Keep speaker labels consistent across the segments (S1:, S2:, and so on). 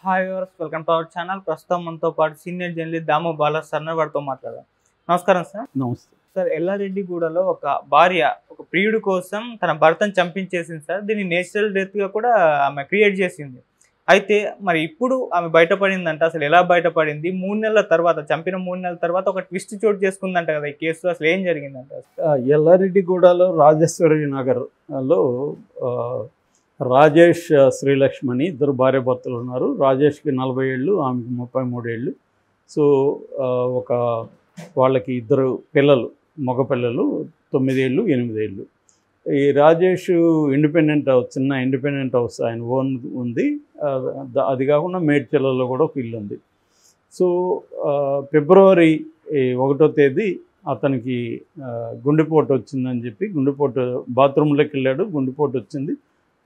S1: Hi viewers, welcome to our channel. ప్రస్తుతం మనతో పాటు సీనియర్ జర్నలిస్ట్ దాము బాలా సార్ వారితో మాట్లాడదాం. నమస్కారం సార్.
S2: నమస్తే.
S1: సార్, ఎల్లారెడ్డిగూడలో ఒక భార్య ఒక ప్రియుడి కోసం తన భర్తను చంపించేసింది సార్. దీన్ని నేచురల్ డెత్గా కూడా ఆమె క్రియేట్ చేసింది. అయితే మరి ఇప్పుడు ఆమె బయటపడిందంట. అసలు ఎలా బయటపడింది? 3 నెలల తర్వాత, చంపిన 3 నెలల తర్వాత ఒక ట్విస్ట్ చోటు చేసుకుందంట కదా ఈ కేసులో. అసలు ఏం జరిగిందంట?
S2: ఎల్లారెడ్డిగూడలో రాజేశ్వరి నగర్లో రాజేష్, శ్రీలక్ష్మణి ఇద్దరు భార్యాభర్తలు ఉన్నారు. రాజేష్కి 40 ఏళ్ళు, ఆమెకి 33 ఏళ్ళు. సో వాళ్ళకి ఇద్దరు పిల్లలు, మగ పిల్లలు 9 ఏళ్ళు, 8 ఏళ్ళు. ఈ రాజేష్ చిన్న ఇండిపెండెంట్ హౌస్ ఆయన ఓన్ ఉంది. అది కాకుండా మేడ్చల్లో కూడా ఒక ఇల్లు ఉంది. సో ఫిబ్రవరి 1వ తేదీ అతనికి గుండెపోటు వచ్చిందని చెప్పి, బాత్రూంలోకి వెళ్ళాడు, గుండెపోటు వచ్చింది,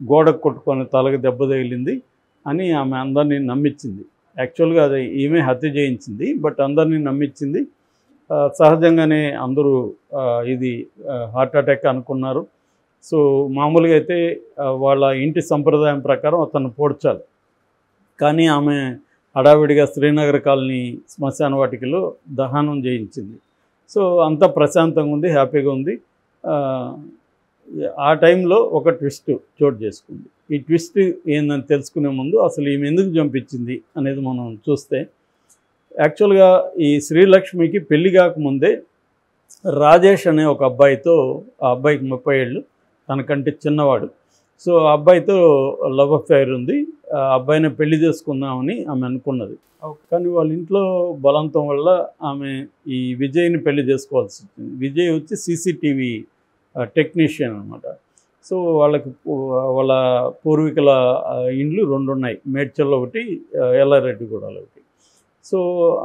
S2: గోడకు కొట్టుకొని తలకు దెబ్బ తగిలింది అని ఆమె అందరినీ నమ్మించింది. యాక్చువల్గా అది ఈమె హత్య చేయించింది, బట్ అందరినీ నమ్మించింది. సహజంగానే అందరూ ఇది హార్ట్ అటాక్ అనుకున్నారు. సో మామూలుగా అయితే వాళ్ళ ఇంటి సంప్రదాయం ప్రకారం అతను పోడ్చాలి, కానీ ఆమె హడావిడిగా శ్రీనగర్ కాలనీ శ్మశాన వాటికలో దహనం చేయించింది. సో అంతా ప్రశాంతంగా ఉంది, హ్యాపీగా ఉంది. ఆ టైంలో ఒక ట్విస్ట్ చోటు చేసుకుంది. ఈ ట్విస్ట్ ఏందని తెలుసుకునే ముందు అసలు ఈమె ఎందుకు చంపించింది అనేది మనం చూస్తే, యాక్చువల్గా ఈ శ్రీలక్ష్మికి పెళ్లి కాకముందే రాజేష్ అనే ఒక అబ్బాయితో, ఆ అబ్బాయికి 30 ఏళ్ళు, తనకంటే చిన్నవాడు. సో ఆ అబ్బాయితో లవ్ అఫైర్ ఉంది. ఆ అబ్బాయిని పెళ్లి చేసుకుందామని ఆమె అనుకున్నది. కానీ వాళ్ళ ఇంట్లో బలవంతం వల్ల ఆమె ఈ విజయ్ని పెళ్లి చేసుకోవాల్సి వచ్చింది. విజయ్ వచ్చి సీసీటీవీ టెక్నీషియన్ అనమాట. సో వాళ్ళ పూర్వీకుల ఇండ్లు 2 ఉన్నాయి, మేడ్చల్లో ఒకటి, ఎల్లారెడ్డిగూడలో ఒకటి. సో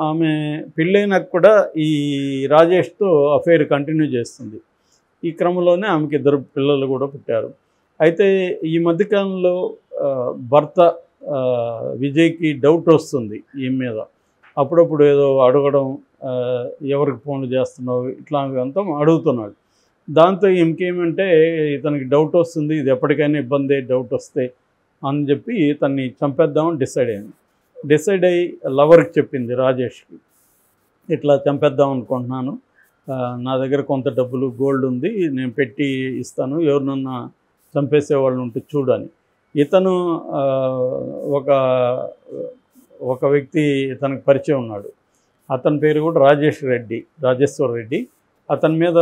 S2: ఆమె పెళ్ళైనాక కూడా ఈ రాజేష్తో అఫైర్ కంటిన్యూ చేస్తుంది. ఈ క్రమంలోనే ఆమెకి 2 పిల్లలు కూడా పుట్టారు. అయితే ఈ మధ్యకాలంలో భర్త విజయ్కి డౌట్ వస్తుంది ఈమె మీద. అప్పుడప్పుడు ఏదో అడగడం, ఎవరికి ఫోన్లు చేస్తున్నావు ఇట్లాంటివంతా అడుగుతున్నాడు. దాంతో ఇంకేమంటే ఇతనికి డౌట్ వస్తుంది, ఇది ఎప్పటికైనా ఇబ్బంది, డౌట్ వస్తే అని చెప్పి ఇతన్ని చంపేద్దామని డిసైడ్ అయ్యి లవర్కి చెప్పింది రాజేష్కి, ఇట్లా చంపేద్దాం అనుకుంటున్నాను, నా దగ్గర కొంత డబ్బులు, గోల్డ్ ఉంది, నేను పెట్టి ఇస్తాను, ఎవరినన్నా చంపేసేవాళ్ళు ఉంటే చూడని. ఇతను ఒక వ్యక్తి తనకు పరిచయం ఉన్నాడు. అతని పేరు కూడా రాజేశ్వర్ రెడ్డి. అతని మీద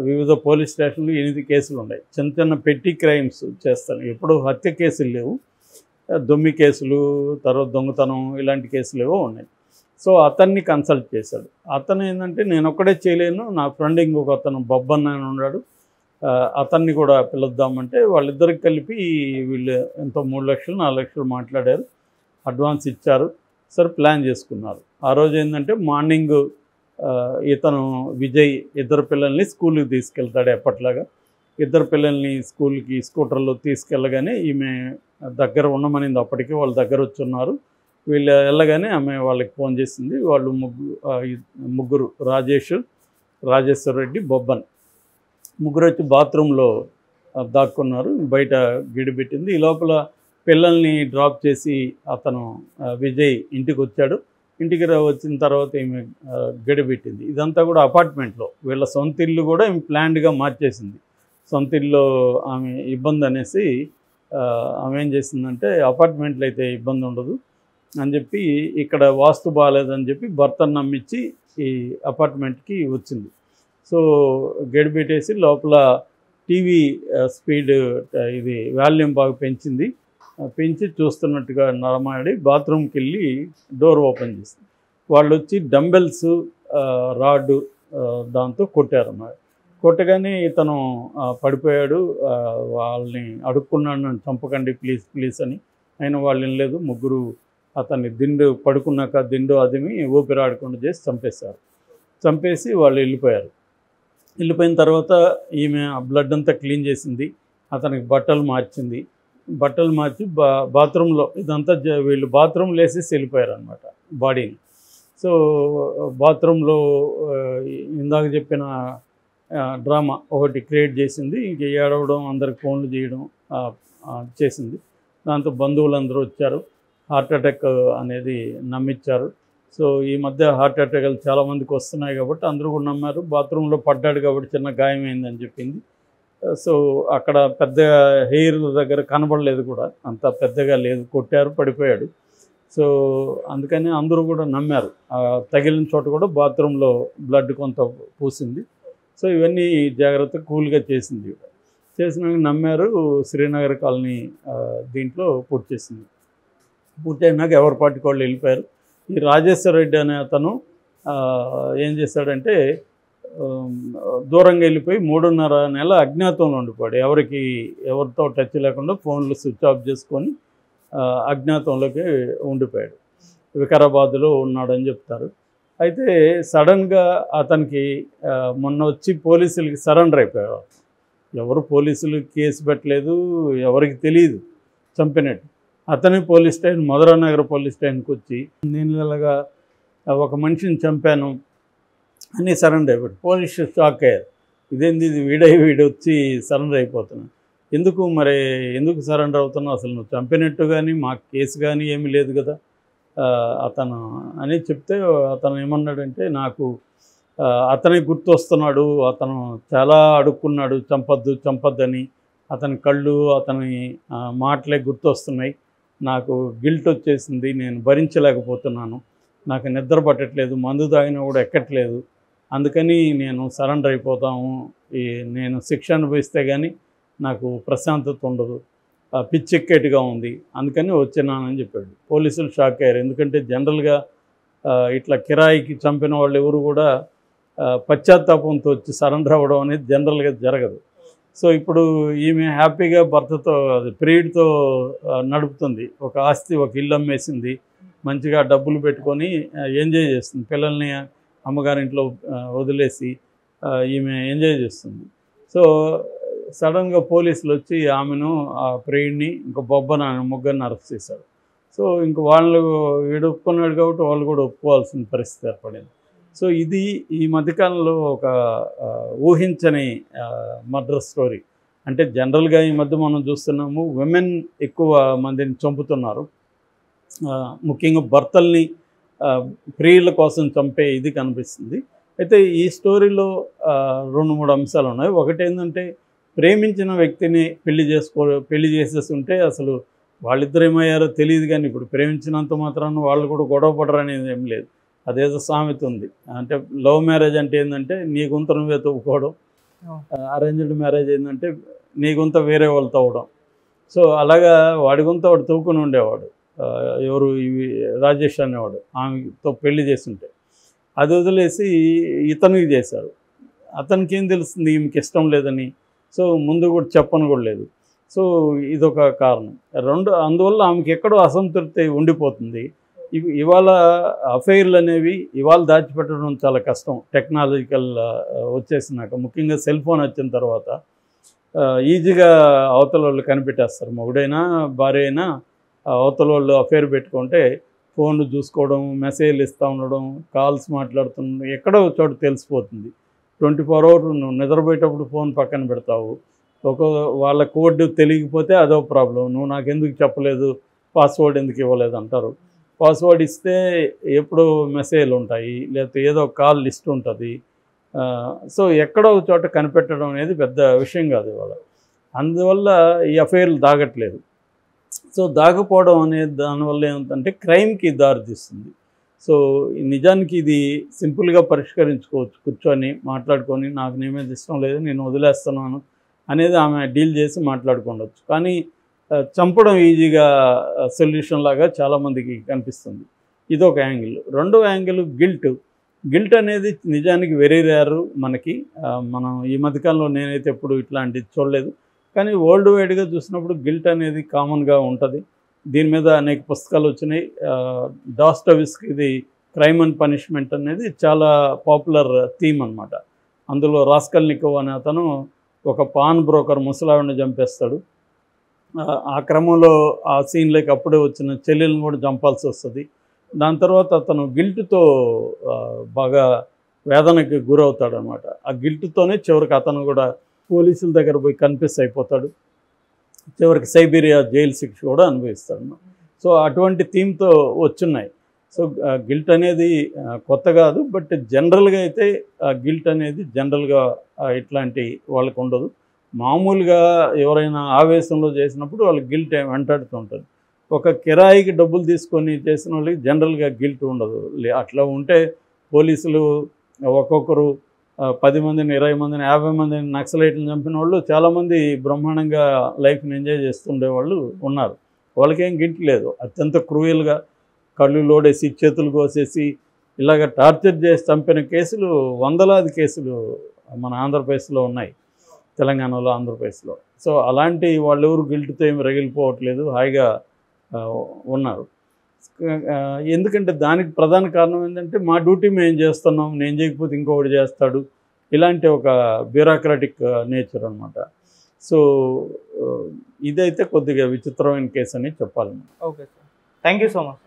S2: వివిధ పోలీస్ స్టేషన్లు 8 కేసులు ఉన్నాయి. చిన్న పెట్టి క్రైమ్స్ చేస్తాను, ఎప్పుడు హత్య కేసులు లేవు, దొమ్మి కేసులు, తర్వాత దొంగతనం ఇలాంటి కేసులు ఏవో ఉన్నాయి. సో అతన్ని కన్సల్ట్ చేశాడు. అతను ఏంటంటే, నేను ఒక్కడే చేయలేను, నా ఫ్రెండ్ ఇంకొక అతను బొబ్బన్ అని ఉన్నాడు, అతన్ని కూడా పిలుద్దామంటే వాళ్ళిద్దరికి కలిపి వీళ్ళు ఎంతో 3 లక్షలు 4 లక్షలు మాట్లాడారు, అడ్వాన్స్ ఇచ్చారు. సరే ప్లాన్ చేసుకున్నారు. ఆ రోజు ఏంటంటే మార్నింగ్ ఇతను విజయ్ 2 పిల్లల్ని స్కూల్కి తీసుకెళ్తాడు. ఎప్పట్లాగా 2 పిల్లల్ని స్కూల్కి స్కూటర్లో తీసుకెళ్ళగానే ఈమె దగ్గర ఉండమనింది. అప్పటికే వాళ్ళ దగ్గర వచ్చి ఉన్నారు. వీళ్ళు వెళ్ళగానే ఆమె వాళ్ళకి ఫోన్ చేసింది. వాళ్ళు ముగ్గురు రాజేశ్వర్ రెడ్డి, బొబ్బన్ ముగ్గురు వచ్చి బాత్రూంలో దాక్కున్నారు. బయట గిడిపెట్టింది. ఈ లోపల పిల్లల్ని డ్రాప్ చేసి అతను విజయ్ ఇంటికి వచ్చాడు. ఇంటికి వచ్చిన తర్వాత ఈమె గడిపెట్టింది. ఇదంతా కూడా అపార్ట్మెంట్లో, వీళ్ళ సొంత ఇల్లు కూడా ఈమె ప్లాన్డ్గా మార్చేసింది. సొంత ఇల్లు ఆమె ఇబ్బంది అనేసి ఆమె ఏం చేసిందంటే, అపార్ట్మెంట్లో అయితే ఇబ్బంది ఉండదు అని చెప్పి, ఇక్కడ వాస్తు బాగాలేదని చెప్పి భర్తను నమ్మించి ఈ అపార్ట్మెంట్కి వచ్చింది. సో గడిపెట్టేసి లోపల టీవీ స్పీడ్ ఇది వాల్యూమ్ బాగా పెంచి చూస్తున్నట్టుగా నరమాడి బాత్రూమ్కి వెళ్ళి డోర్ ఓపెన్ చేసింది. వాళ్ళు వచ్చి డంబెల్స్, రాడ్ దాంతో కొట్టారన్నమాట. కొట్టగానే ఇతను పడిపోయాడు. వాళ్ళని అడుక్కున్నాడు, నన్ను చంపకండి ప్లీజ్ అని. అయినా వాళ్ళు వినలేదు. ముగ్గురు అతన్ని పడుకున్నాక దిండు అదిమి ఊపిరాడకుండా చేసి చంపేసి వాళ్ళు వెళ్ళిపోయిన తర్వాత ఈమె బ్లడ్ అంతా క్లీన్ చేసింది, అతనికి బట్టలు మార్చి బాత్రూంలో ఇదంతా వీళ్ళు బాత్రూంలో వేసేసి వెళ్ళిపోయారు అనమాట బాడీని. సో బాత్రూంలో ఇందాక చెప్పిన డ్రామా ఒకటి క్రియేట్ చేసింది. ఇంక ఏడవడం, అందరికి ఫోన్లు చేయడం చేసింది. దాంతో బంధువులందరూ వచ్చారు. హార్ట్ అటాక్ అనేది నమ్మించారు. సో ఈ మధ్య హార్ట్ అటాక్లు చాలామందికి వస్తున్నాయి కాబట్టి అందరూ కూడా నమ్మారు. బాత్రూంలో పడ్డాడు కాబట్టి చిన్న గాయమైందని చెప్పింది. సో అక్కడ పెద్ద హెయిర్ దగ్గర కనబడలేదు కూడా, అంత పెద్దగా లేదు, కొట్టారు పడిపోయాడు. సో అందుకని అందరూ కూడా నమ్మారు. తగిలిన చోట కూడా బాత్రూంలో బ్లడ్ కొంత పూసింది. సో ఇవన్నీ జాగ్రత్త కూల్గా చేసింది. చేసినాక నమ్మారు. శ్రీనగర్ కాలనీ దీంట్లో పూర్తి చేసింది. పూర్తి అయినాక ఎవరి పార్టీకి వాళ్ళు వెళ్ళిపోయారు. ఈ రాజేశ్వర రెడ్డి అనే అతను ఏం చేశాడంటే దూరంగా వెళ్ళిపోయి 3.5 నెల అజ్ఞాతంలో ఉండిపోయాడు. ఎవరితో టచ్ లేకుండా ఫోన్లు స్విచ్ ఆఫ్ చేసుకొని అజ్ఞాతంలోకి ఉండిపోయాడు. వికారాబాద్లో ఉన్నాడని చెప్తారు. అయితే సడన్గా అతనికి మొన్న వచ్చి పోలీసులకి సరెండర్ అయిపోయాడు. ఎవరు పోలీసులు కేసు పెట్టలేదు, ఎవరికి తెలియదు చంపినట్టు. అతనే పోలీస్ స్టేషన్, మధురానగర్ పోలీస్ స్టేషన్కి వచ్చి నేను ఇలాగా ఒక మనిషిని చంపాను అని సరెండర్ అయిపోయాడు. పోలీసు షాక్ అయ్యారు. ఇదేంది, ఇది వీడు వచ్చి సరెండర్ అయిపోతున్నాడు, ఎందుకు సరెండర్ అవుతున్నావు, అసలు నువ్వు చంపినట్టు కానీ మాకు కేసు కానీ ఏమీ లేదు కదా అతను అని చెప్తే అతను ఏమన్నాడంటే, నాకు అతనే గుర్తొస్తున్నాడు, అతను చాలా అడుక్కున్నాడు చంపొద్దని, అతని కళ్ళు అతని మాటలే గుర్తొస్తున్నాయి, నాకు గిల్ట్ వచ్చేసింది, నేను భరించలేకపోతున్నాను, నాకు నిద్ర పట్టట్లేదు, మందు తాగినా కూడా ఎక్కట్లేదు, అందుకని నేను సరెండర్ అయిపోతాము, నేను శిక్ష అనుభవిస్తే కానీ నాకు ప్రశాంతత ఉండదు, పిచ్చెక్కేట్టుగా ఉంది, అందుకని వచ్చినానని చెప్పాడు. పోలీసులు షాక్ అయ్యారు. ఎందుకంటే జనరల్గా ఇట్లా కిరాయికి చంపిన వాళ్ళు ఎవరు కూడా పశ్చాత్తాపంతో వచ్చి సరెండర్ అవ్వడం అనేది జనరల్గా జరగదు. సో ఇప్పుడు ఈమె హ్యాపీగా భర్తతో ప్రియుడితో నడుపుతుంది. ఒక ఆస్తి, ఒక ఇల్లు అమ్మేసింది, మంచిగా డబ్బులు పెట్టుకొని ఎంజాయ్ చేస్తుంది. పిల్లల్ని అమ్మగారింట్లో వదిలేసి ఈమె ఎంజాయ్ చేస్తుంది. సో సడన్గా పోలీసులు వచ్చి ఆమెను, ఆ ప్రియుడిని, ఇంకా బొబ్బన ముగ్గురిని అరెస్ట్ చేశారు. సో ఇంక వాళ్ళు వీడు ఒప్పుకున్నాడు కాబట్టి వాళ్ళు కూడా ఒప్పుకోవాల్సిన పరిస్థితి ఏర్పడింది. సో ఇది ఈ మధ్యకాలంలో ఒక ఊహించని మర్డర్ స్టోరీ. అంటే జనరల్గా ఈ మధ్య మనం చూస్తున్నాము, విమెన్ ఎక్కువ మందిని చంపుతున్నారు, ముఖ్యంగా భర్తల్ని ప్రియుల కోసం చంపే ఇది కనిపిస్తుంది. అయితే ఈ స్టోరీలో 2-3 అంశాలు ఉన్నాయి. ఒకటి ఏంటంటే, ప్రేమించిన వ్యక్తిని పెళ్లి చేసేస్తుంటే అసలు వాళ్ళిద్దరు ఏమయ్యారో తెలియదు, కానీ ఇప్పుడు ప్రేమించినంత మాత్రాన వాళ్ళు కూడా గొడవ పడరు అనేది ఏం లేదు. అదేదో సామెత ఉంది. అంటే లవ్ మ్యారేజ్ అంటే ఏంటంటే నీ గుంత నువ్వే తవ్వుకోవడం, అరేంజ్డ్ మ్యారేజ్ ఏంటంటే నీ గుంత వేరే వాళ్ళు తవ్వడం. సో అలాగా వాడి గుంత వాడు తవ్వుకుని ఉండేవాడు. ఎవరు ఇవి రాజేష్ అనేవాడు ఆమెతో పెళ్లి చేస్తుంటే, అది వదిలేసి ఇతనికి చేశాడు. అతనికి ఏం తెలుస్తుంది ఈమెకి ఇష్టం లేదని, సో ముందు కూడా చెప్పను కూడా లేదు. సో ఇదొక కారణం. అందువల్ల ఆమెకి ఎక్కడో అసంతృప్తి ఉండిపోతుంది. ఇవాళ అఫైర్లు అనేవి ఇవాళ దాచిపెట్టడం చాలా కష్టం. టెక్నాలజికల్ వచ్చేసినాక, ముఖ్యంగా సెల్ ఫోన్ వచ్చిన తర్వాత ఈజీగా అవతల వాళ్ళు కనిపెట్టేస్తారు. మొగుడైనా భార్య అయినా అవతల వాళ్ళు అఫైర్ పెట్టుకుంటే ఫోన్లు చూసుకోవడం, మెసేజ్లు ఇస్తూ ఉండడం, కాల్స్ మాట్లాడుతుండడం, ఎక్కడో చోట తెలిసిపోతుంది. 24 hours నువ్వు నిద్రపోయేటప్పుడు ఫోన్ పక్కన పెడతావు. వాళ్ళ కోడ్ తెలియకపోతే అదో ప్రాబ్లం, నువ్వు నాకు ఎందుకు చెప్పలేదు, పాస్వర్డ్ ఎందుకు ఇవ్వలేదు అంటారు. పాస్వర్డ్ ఇస్తే ఎప్పుడో మెసేజ్లు ఉంటాయి, లేకపోతే ఏదో కాల్ లిస్ట్ ఉంటుంది. సో ఎక్కడో చోట కనిపెట్టడం అనేది పెద్ద విషయం కాదు ఇవాళ. అందువల్ల ఈ అఫైర్లు దాగట్లేదు. సో దాకపోవడం అనేది దానివల్ల ఏమిటంటే క్రైమ్కి దారితీస్తుంది. సో నిజానికి ఇది సింపుల్గా పరిష్కరించుకోవచ్చు, కూర్చొని మాట్లాడుకొని, నాకు నీ మీద ఇష్టం లేదు, నేను వదిలేస్తున్నాను అనేది ఆమె డీల్ చేసి మాట్లాడుకోవచ్చు. కానీ చంపడం ఈజీగా సొల్యూషన్ లాగా చాలామందికి కనిపిస్తుంది. ఇదొక యాంగిల్. రెండో యాంగిల్ గిల్ట్ అనేది నిజానికి వెరీ రేరు మనకి. మనం ఈ మధ్యకాలంలో నేనైతే ఎప్పుడు ఇట్లాంటిది చూడలేదు, కానీ వరల్డ్ వైడ్గా చూసినప్పుడు గిల్ట్ అనేది కామన్గా ఉంటుంది. దీని మీద అనేక పుస్తకాలు వచ్చినాయి. డాస్టోవెస్కీది క్రైమ్ అండ్ పనిష్మెంట్ అనేది చాలా పాపులర్ థీమ్ అనమాట. అందులో రాస్కల్నికోవ్ అనే అతను ఒక పాన్ బ్రోకర్ ముసలావిడిని చంపేస్తాడు. ఆ క్రమంలో ఆ సీన్లోకి అప్పుడే వచ్చిన చెల్లెలను కూడా చంపాల్సి వస్తుంది. దాని తర్వాత అతను గిల్ట్తో బాగా వేదనకి గురవుతాడు అనమాట. ఆ గిల్ట్తోనే చివరికి అతను కూడా పోలీసుల దగ్గర పోయి కన్ఫెస్ అయిపోతాడు. చివరికి సైబీరియా జైలు శిక్ష కూడా అనుభవిస్తాడు. సో అటువంటి థీమ్తో వచ్చున్నాయి. సో గిల్ట్ అనేది కొత్త కాదు, బట్ జనరల్గా అయితే గిల్ట్ అనేది జనరల్గా ఇట్లాంటి వాళ్ళకు ఉండదు. మామూలుగా ఎవరైనా ఆవేశంలో చేసినప్పుడు వాళ్ళకి గిల్ట్ వెంటాడుతూ ఉంటుంది. ఒక కిరాయికి డబ్బులు తీసుకొని చేసిన వాళ్ళకి జనరల్గా గిల్ట్ ఉండదు. అట్లా ఉంటే పోలీసులు ఒక్కొక్కరు 10 మందిని, 20 మందిని, 50 మందిని నక్సలైట్లను చంపిన వాళ్ళు చాలామంది బ్రహ్మాండంగా లైఫ్ని ఎంజాయ్ చేస్తుండేవాళ్ళు ఉన్నారు. వాళ్ళకేం గిల్ట్ లేదు. అత్యంత క్రూయల్గా కళ్ళు లోడేసి చేతులు కోసేసి ఇలాగ టార్చర్ చేసి చంపిన కేసులు వందలాది కేసులు మన ఆంధ్రప్రదేశ్లో ఉన్నాయి, తెలంగాణలో, ఆంధ్రప్రదేశ్లో. సో అలాంటి వాళ్ళు ఎవరు గిల్ట్తో ఏమి రగిలిపోవట్లేదు, హాయిగా ఉన్నారు. ఎందుకంటే దానికి ప్రధాన కారణం ఏంటంటే మా డ్యూటీ మేము చేస్తున్నాం, నేను చేయకపోతే ఇంకొకటి చేస్తాడు, ఇలాంటి ఒక బ్యూరోక్రాటిక్ నేచర్ అనమాట. సో ఇదైతే కొద్దిగా విచిత్రమైన కేసు అని చెప్పాలి.
S1: Okay sir, thank you so much.